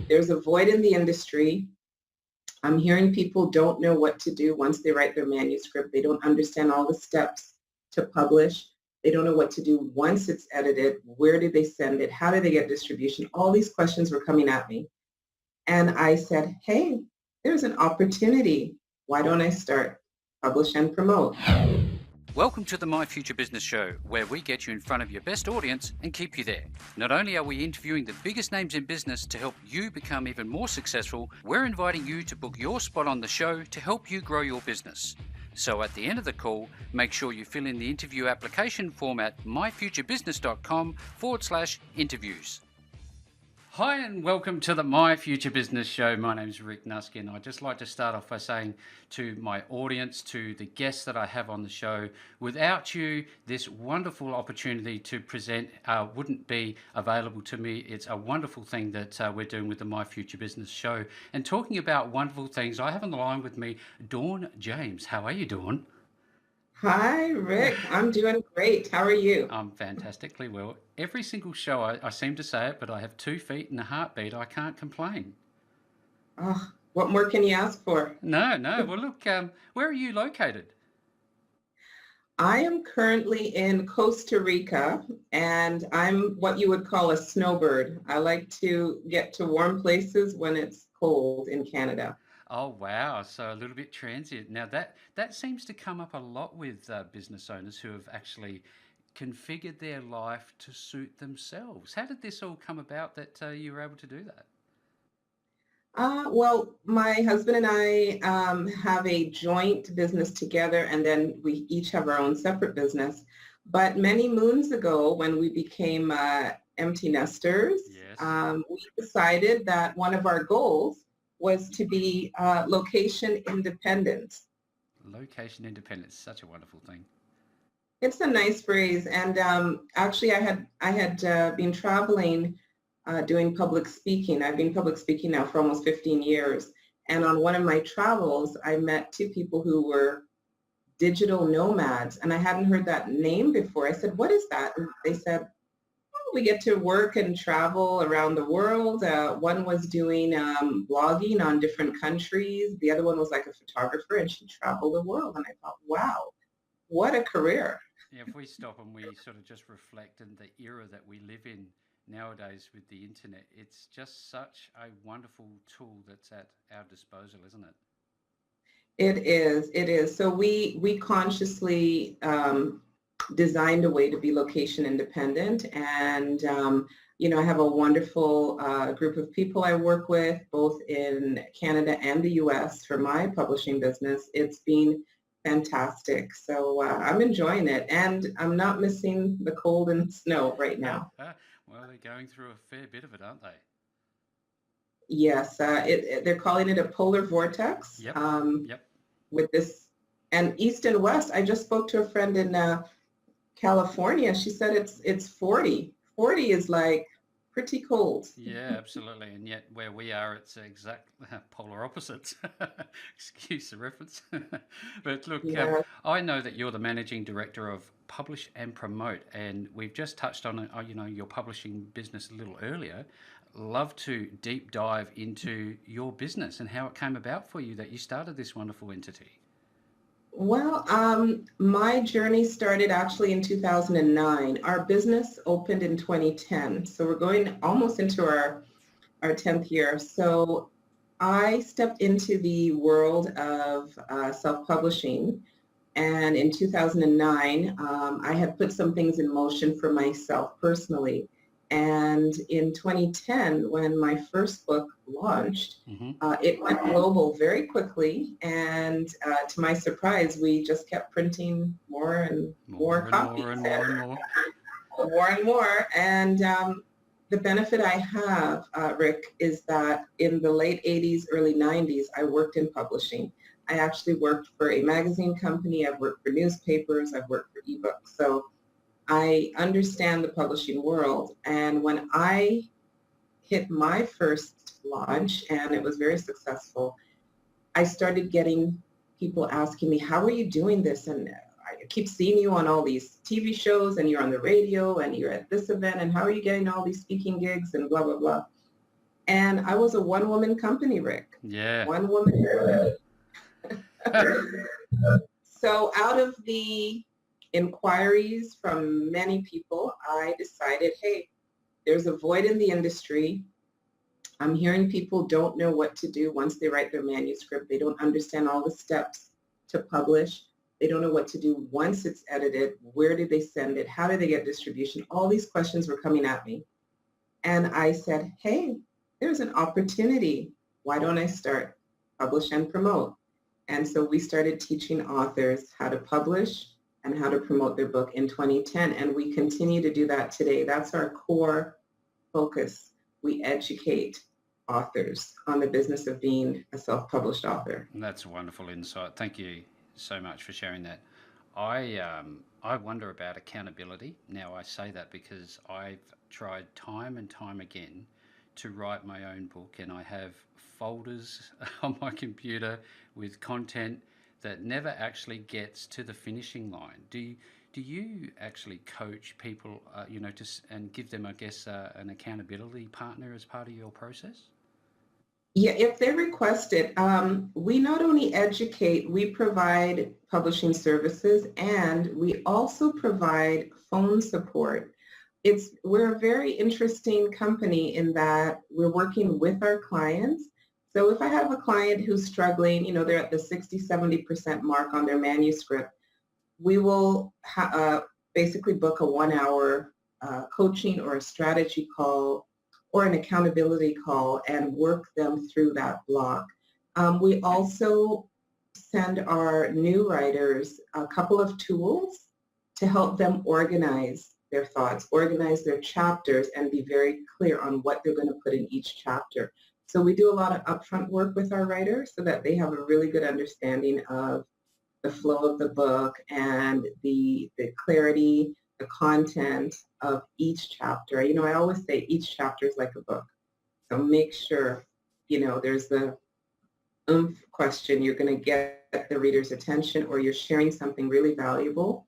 There's a void in the industry. I'm hearing people don't know what to do once they write their manuscript. They don't understand all the steps to publish. They don't know what to do once it's edited. Where do they send it? How do they get distribution? All these questions were coming at me. And I said, hey, there's an opportunity. Why don't I start Publish and Promote? Welcome to the My Future Business Show, where we get you in front of your best audience and keep you there. Not only are we interviewing the biggest names in business to help you become even more successful, we're inviting you to book your spot on the show to help you grow your business. So at the end of the call, make sure you fill in the interview application form at myfuturebusiness.com/interviews. Hi and welcome to the My Future Business Show. My name is Rick Nusky, and I'd just like to start off by saying to my audience, to the guests that I have on the show, without you, this wonderful opportunity to present wouldn't be available to me. It's a wonderful thing that we're doing with the My Future Business Show. And talking about wonderful things, I have on the line with me Dawn James. How are you, Dawn? Hi, Rick. I'm doing great. How are you? I'm fantastically well. Every single show, I seem to say it, but I have 2 feet and a heartbeat. I can't complain. Oh, what more can you ask for? No. Well, look, where are you located? I am currently in Costa Rica, and I'm what you would call a snowbird. I like to get to warm places when it's cold in Canada. Oh, wow. So a little bit transient. Now that seems to come up a lot with business owners who have actually configured their life to suit themselves. How did this all come about that you were able to do that? Well, my husband and I have a joint business together, and then we each have our own separate business. But many moons ago, when we became empty nesters, Yes. We decided that one of our goals was to be location independent. Location independence, such a wonderful thing. It's a nice phrase, and actually, I had been traveling, doing public speaking. I've been public speaking now for almost 15 years, and on one of my travels, I met 2 people who were digital nomads, and I hadn't heard that name before. I said, "What is that?" And they said, we get to work and travel around the world. One was doing blogging on different countries. The other one was like a photographer, and she traveled the world. And I thought, wow, what a career. Yeah, if we stop and we sort of just reflect in the era that we live in nowadays with the internet, it's just such a wonderful tool that's at our disposal, isn't it? It is. It is. So we consciously designed a way to be location independent, and I have a wonderful group of people I work with both in Canada and the US for my publishing business. It's been fantastic, so I'm enjoying it, and I'm not missing the cold and snow right now. Well, they're going through a fair bit of it, aren't they? Yes, they're calling it a polar vortex. Yep. With this, and east and west. I just spoke to a friend in California. She said it's 40. 40 is like pretty cold. Yeah, absolutely. And yet where we are, it's exact polar opposites. Excuse the reference. But look, Yeah. I know that you're the managing director of Publish and Promote, and we've just touched on your publishing business a little earlier. Love to deep dive into your business and how it came about for you that you started this wonderful entity. Well, my journey started actually in 2009. Our business opened in 2010, so we're going almost into our 10th year. So I stepped into the world of self-publishing, and in 2009, I had put some things in motion for myself personally. And in 2010, when my first book launched, it went global very quickly. And to my surprise, we just kept printing more and more copies. More and more. More and more. And the benefit I have, Rick, is that in the late 80s, early 90s, I worked in publishing. I actually worked for a magazine company. I've worked for newspapers. I've worked for ebooks. So I understand the publishing world, and when I hit my first launch, and it was very successful, I started getting people asking me, how are you doing this? And I keep seeing you on all these TV shows, and you're on the radio, and you're at this event, and how are you getting all these speaking gigs, and blah, blah, blah. And I was a one-woman company, Rick. Yeah. One woman. So out of the inquiries from many people, I decided, hey, there's a void in the industry. I'm hearing people don't know what to do once they write their manuscript. They don't understand all the steps to publish. They don't know what to do once it's edited. Where did they send it? How did they get distribution? All these questions were coming at me. And I said, hey, there's an opportunity. Why don't I start Publish and Promote? And so we started teaching authors how to publish and how to promote their book in 2010. And we continue to do that today. That's our core focus. We educate authors on the business of being a self-published author. That's a wonderful insight. Thank you so much for sharing that. I wonder about accountability. Now, I say that because I've tried time and time again to write my own book, and I have folders on my computer with content that never actually gets to the finishing line. Do you actually coach people, and give them, I guess, an accountability partner as part of your process? Yeah, if they request it, we not only educate, we provide publishing services, and we also provide phone support. We're a very interesting company in that we're working with our clients. So if I have a client who's struggling, they're at the 60-70% mark on their manuscript, we will basically book a 1-hour coaching or a strategy call or an accountability call and work them through that block. We also send our new writers a couple of tools to help them organize their thoughts, organize their chapters, and be very clear on what they're going to put in each chapter. So we do a lot of upfront work with our writers so that they have a really good understanding of the flow of the book and the clarity, the content of each chapter. I always say each chapter is like a book. So make sure, there's the question, you're going to get the reader's attention, or you're sharing something really valuable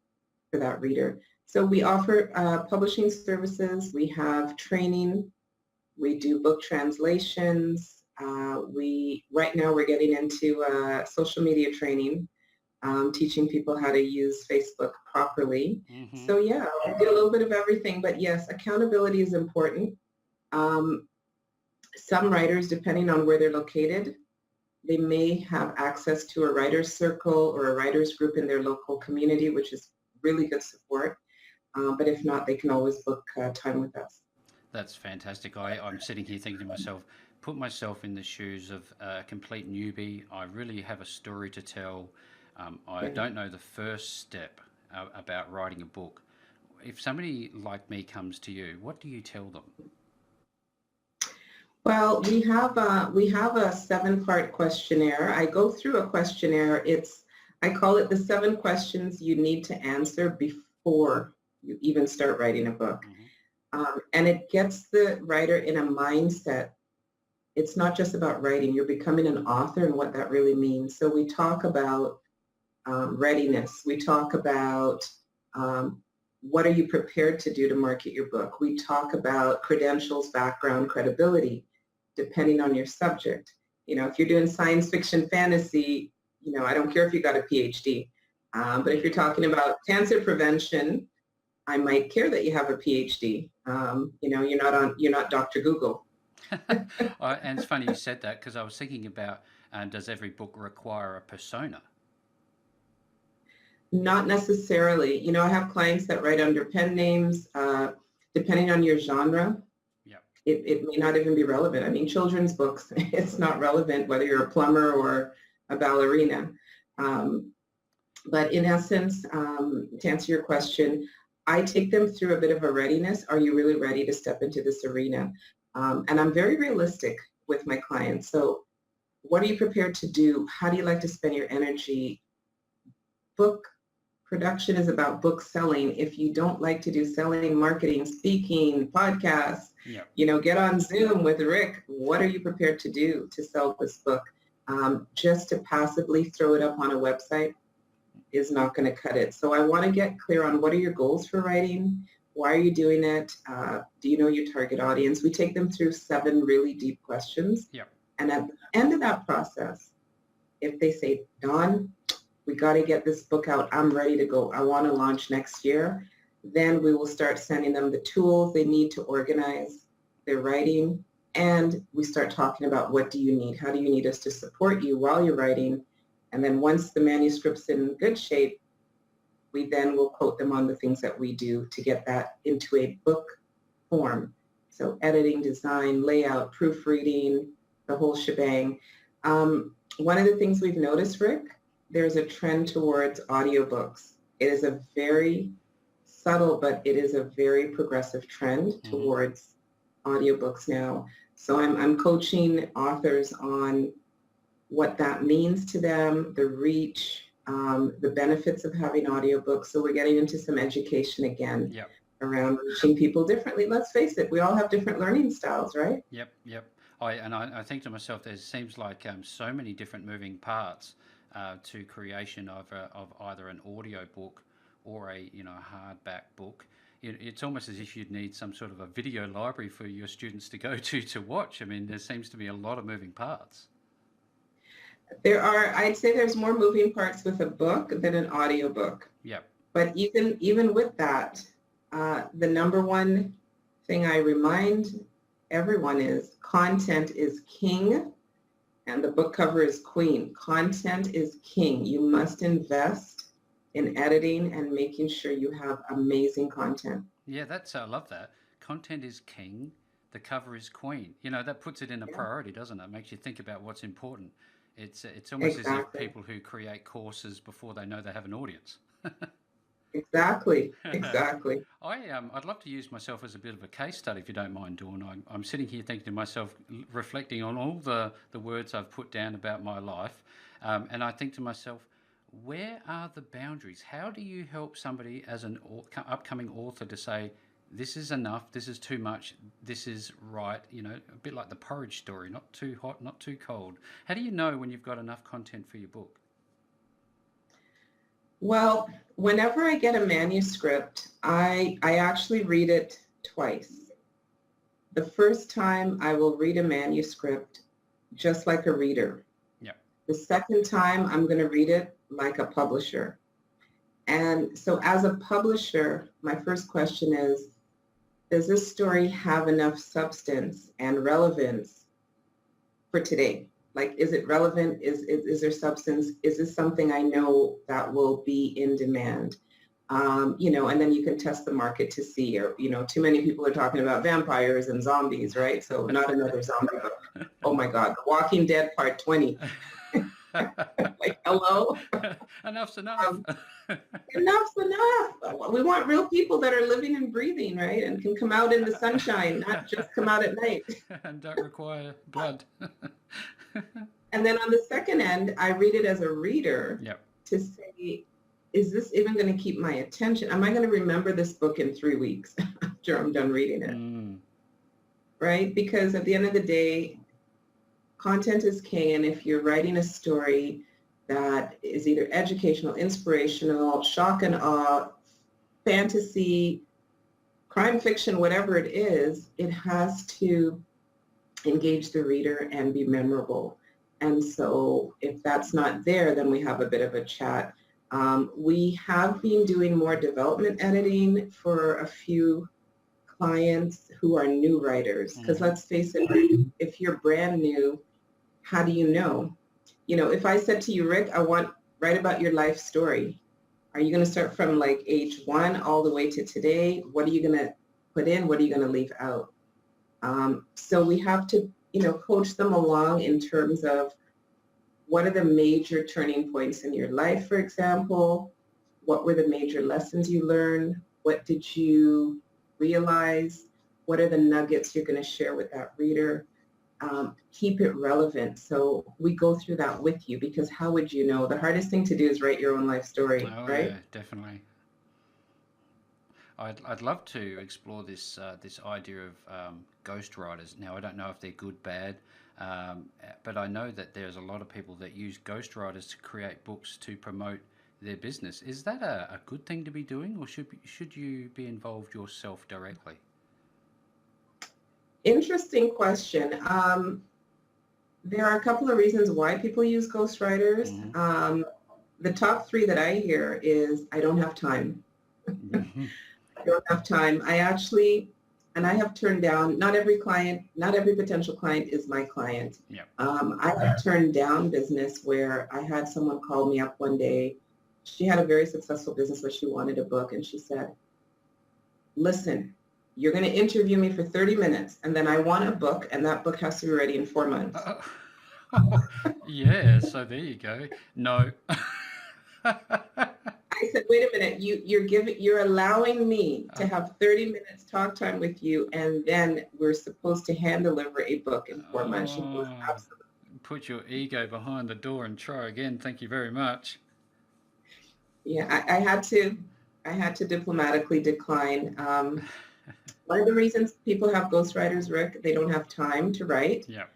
for that reader. So we offer publishing services. We have training. We do book translations. Right now we're getting into social media training, teaching people how to use Facebook properly. Mm-hmm. So yeah, we do a little bit of everything, but yes, accountability is important. Some writers, depending on where they're located, they may have access to a writer's circle or a writer's group in their local community, which is really good support. But if not, they can always book time with us. That's fantastic. I'm sitting here thinking to myself, put myself in the shoes of a complete newbie. I really have a story to tell. I don't know the first step about writing a book. If somebody like me comes to you, what do you tell them? Well, we have a 7-part questionnaire. I go through a questionnaire. I call it the 7 questions you need to answer before you even start writing a book. Mm-hmm. And it gets the writer in a mindset. It's not just about writing. You're becoming an author and what that really means. So we talk about readiness. We talk about what are you prepared to do to market your book. We talk about credentials, background, credibility, depending on your subject. If you're doing science fiction fantasy, I don't care if you got a PhD. But if you're talking about cancer prevention, I might care that you have a PhD. You're not Dr. Google. And it's funny you said that, because I was thinking about, does every book require a persona? Not necessarily. I have clients that write under pen names. Depending on your genre, Yeah. it may not even be relevant. I mean, children's books, it's not relevant whether you're a plumber or a ballerina. But in essence, to answer your question, I take them through a bit of a readiness. Are you really ready to step into this arena? And I'm very realistic with my clients. So what are you prepared to do? How do you like to spend your energy? Book production is about book selling. If you don't like to do selling, marketing, speaking, podcasts, Yeah. Get on Zoom with Rick. What are you prepared to do to sell this book? Just to passively throw it up on a website is not going to cut it. So I want to get clear on what are your goals for writing? Why are you doing it? Do you know your target audience? We take them through 7 really deep questions. Yep. And at the end of that process, if they say, Dawn, we got to get this book out. I'm ready to go. I want to launch next year. Then we will start sending them the tools they need to organize their writing. And we start talking about, what do you need? How do you need us to support you while you're writing? And then once the manuscript's in good shape, we then will quote them on the things that we do to get that into a book form. So editing, design, layout, proofreading, the whole shebang. One of the things we've noticed, Rick, there's a trend towards audiobooks. It is a very subtle, but it is a very progressive trend towards audiobooks now. So I'm coaching authors on what that means to them, the reach, the benefits of having audiobooks. So we're getting into some education again around reaching people differently. Let's face it, we all have different learning styles, right? Yep. I think to myself, there seems like so many different moving parts to creation of either an audio book or a hardback book. It's almost as if you'd need some sort of a video library for your students to go to watch. I mean, there seems to be a lot of moving parts. I'd say there's more moving parts with a book than an audiobook. Yep. But even with that, the number one thing I remind everyone is content is king and the book cover is queen. Content is king. You must invest in editing and making sure you have amazing content. Yeah, I love that. Content is king, the cover is queen. That puts it in a priority, doesn't it? Makes you think about what's important. It's almost as if people who create courses before they know they have an audience. Exactly. I'd love to use myself as a bit of a case study, if you don't mind, Dawn. I'm sitting here thinking to myself, reflecting on all the words I've put down about my life, and I think to myself, where are the boundaries? How do you help somebody as an upcoming author to say, this is enough, this is too much, this is right, a bit like the porridge story, not too hot, not too cold. How do you know when you've got enough content for your book? Well, whenever I get a manuscript, I actually read it twice. The first time I will read a manuscript just like a reader. Yep. The second time I'm going to read it like a publisher. And so as a publisher, my first question is, does this story have enough substance and relevance for today? Like, is it relevant? Is there substance? Is this something I know that will be in demand? And then you can test the market to see, or, too many people are talking about vampires and zombies, right? So not another zombie book. Oh my God, The Walking Dead Part 20. Like, hello? Enough's enough. Enough's enough. We want real people that are living and breathing, right? And can come out in the sunshine, not just come out at night. And don't require blood. And then on the second end, I read it as a reader to say, is this even going to keep my attention? Am I going to remember this book in 3 weeks after I'm done reading it? Right? Because at the end of the day, content is king, and if you're writing a story that is either educational, inspirational, shock and awe, fantasy, crime fiction, whatever it is, it has to engage the reader and be memorable. And so if that's not there, then we have a bit of a chat. We have been doing more development editing for a few clients who are new writers, because let's face it, if you're brand new, how do you know? If I said to you, Rick, I want write about your life story, are you going to start from like age 1 all the way to today? What are you going to put in? What are you going to leave out? So we have to, coach them along in terms of what are the major turning points in your life, for example? What were the major lessons you learned? What did you realize? What are the nuggets you're going to share with that reader? Keep it relevant. So we go through that with you, because how would you know? The hardest thing to do is write your own life story, right? Yeah, definitely. I'd love to explore this idea of ghostwriters. Now, I don't know if they're good, bad, but I know that there's a lot of people that use ghostwriters to create books to promote their business. Is that a good thing to be doing, or should you be involved yourself directly? Interesting question. There are a couple of reasons why people use ghostwriters. The top three that I hear is I don't have time. Mm-hmm. I don't have time. And I have turned down, not every potential client is my client. Yeah. I have turned down business where I had someone call me up one day. She had a very successful business where she wanted a book, and she said, listen, you're going to interview me for 30 minutes, and then I want a book, and that book has to be ready in 4 months. Yeah, so there you go. No. I said, wait a minute, you're allowing me to have 30 minutes talk time with you, and then we're supposed to hand deliver a book in 4 months. She goes, absolutely. Put your ego behind the door and try again. Thank you very much. Yeah, I had to diplomatically decline. One of the reasons people have ghostwriters, Rick, they don't have time to write. Yeah.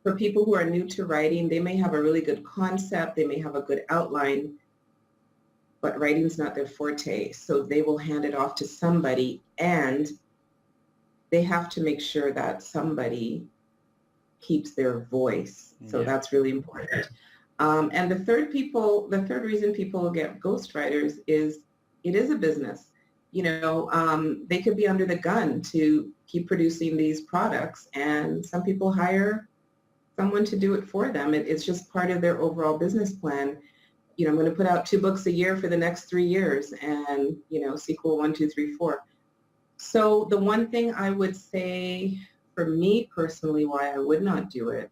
For people who are new to writing, they may have a really good concept, they may have a good outline, but writing's not their forte. So they will hand it off to somebody, and they have to make sure that somebody keeps their voice. So that's really important. And the third reason people get ghostwriters is it is a business. They could be under the gun to keep producing these products, and some people hire someone to do it for them. It's just part of their overall business plan. I'm going to put out 2 books a year for the next 3 years, and, sequel 1, 2, 3, 4. So the one thing I would say for me personally, why I would not do it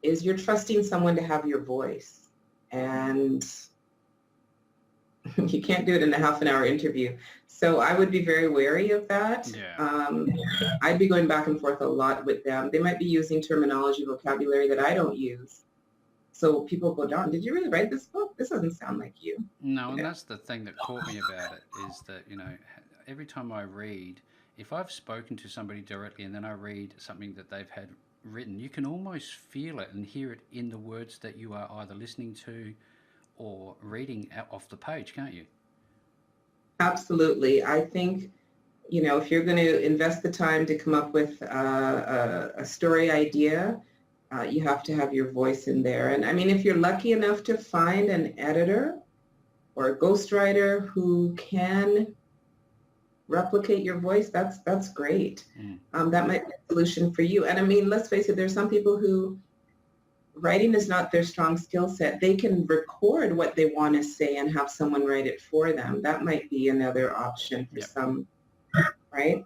is you're trusting someone to have your voice, and you can't do it in a half an hour interview. So I would be very wary of that. Yeah. I'd be going back and forth a lot with them. They might be using terminology, vocabulary that I don't use. So people go, Don, did you really write this book? This doesn't sound like you. No, and that's the thing that caught me about it is that, every time I read, if I've spoken to somebody directly and then I read something that they've had written, you can almost feel it and hear it in the words that you are either listening to or reading off the page, can't you? Absolutely. I think, if you're going to invest the time to come up with a story idea, you have to have your voice in there. And I mean, if you're lucky enough to find an editor or a ghostwriter who can replicate your voice, that's great. That might be a solution for you. And I mean, let's face it, there's some people who writing is not their strong skill set. They can record what they want to say and have someone write it for them. That might be another option for some, right?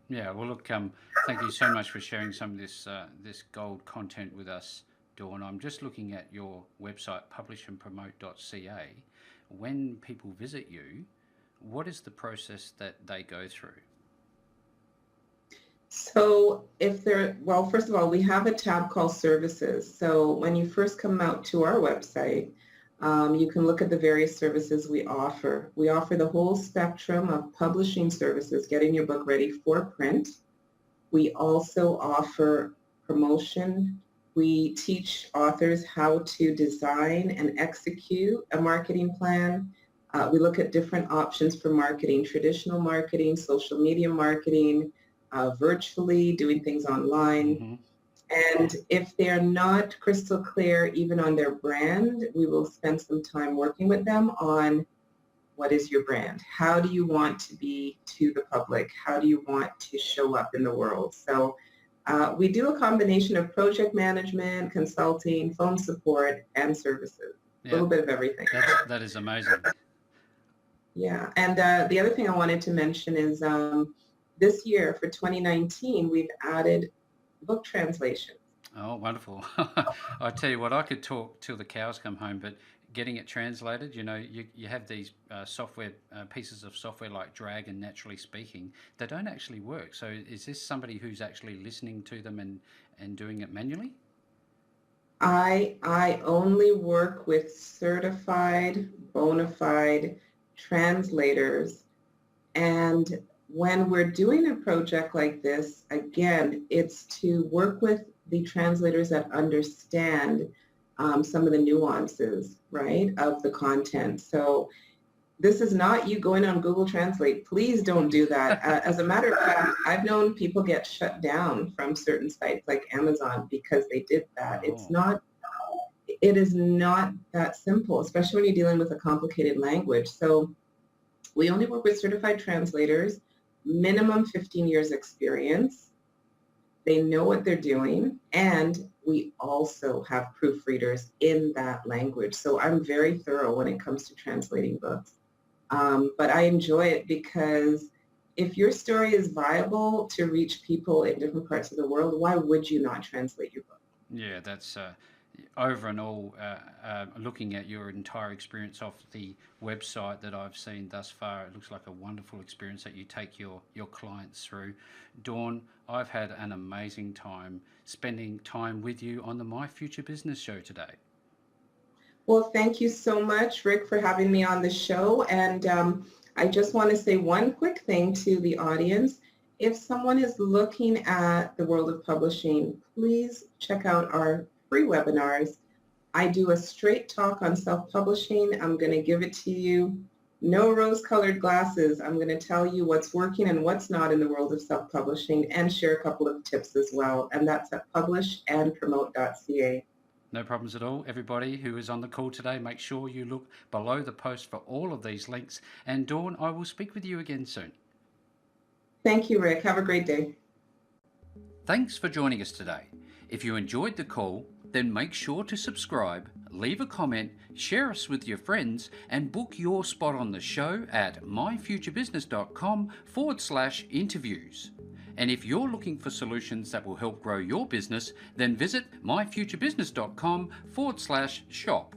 Yeah, well, look, thank you so much for sharing some of this gold content with us, Dawn. I'm just looking at your website, PublishAndPromote.Ca. When people visit you, what is the process that they go through? So first of all, we have a tab called Services. So when you first come out to our website, you can look at the various services we offer. We offer the whole spectrum of publishing services, getting your book ready for print. We also offer promotion. We teach authors how to design and execute a marketing plan. We look at different options for marketing, traditional marketing, social media marketing, virtually, doing things online. And if they're not crystal clear even on their brand, we will spend some time working with them on what is your brand? How do you want to be to the public? How do you want to show up in the world? So we do a combination of project management, consulting, phone support, and services. A little bit of everything. That is amazing. Yeah, and the other thing I wanted to mention is this year for 2019, we've added book translations. Oh, wonderful. I tell you what, I could talk till the cows come home, but getting it translated, you have these software pieces of software like Drag and Naturally Speaking that don't actually work. So is this somebody who's actually listening to them and doing it manually? I only work with certified, bona fide translators, and when we're doing a project like this, again, it's to work with the translators that understand some of the nuances, right, of the content. So this is not you going on Google Translate. Please don't do that. As a matter of fact, I've known people get shut down from certain sites like Amazon because they did that. It is not that simple, especially when you're dealing with a complicated language. So we only work with certified translators, minimum 15 years experience. They know what they're doing, and we also have proofreaders in that language. So I'm very thorough when it comes to translating books. But I enjoy it because if your story is viable to reach people in different parts of the world, why would you not translate your book? Yeah, that's over and all, looking at your entire experience off the website that I've seen thus far, it looks like a wonderful experience that you take your clients through. Dawn, I've had an amazing time spending time with you on the My Future Business show today. Well, thank you so much, Rick, for having me on the show. And I just want to say one quick thing to the audience. If someone is looking at the world of publishing, please check out our free webinars. I do a straight talk on self-publishing. I'm going to give it to you. No rose-colored glasses. I'm going to tell you what's working and what's not in the world of self-publishing and share a couple of tips as well. And that's at PublishAndPromote.Ca. No problems at all. Everybody who is on the call today, make sure you look below the post for all of these links. And Dawn, I will speak with you again soon. Thank you, Rick. Have a great day. Thanks for joining us today. If you enjoyed the call, then make sure to subscribe, leave a comment, share us with your friends, and book your spot on the show at myfuturebusiness.com/interviews. And if you're looking for solutions that will help grow your business, then visit myfuturebusiness.com/shop.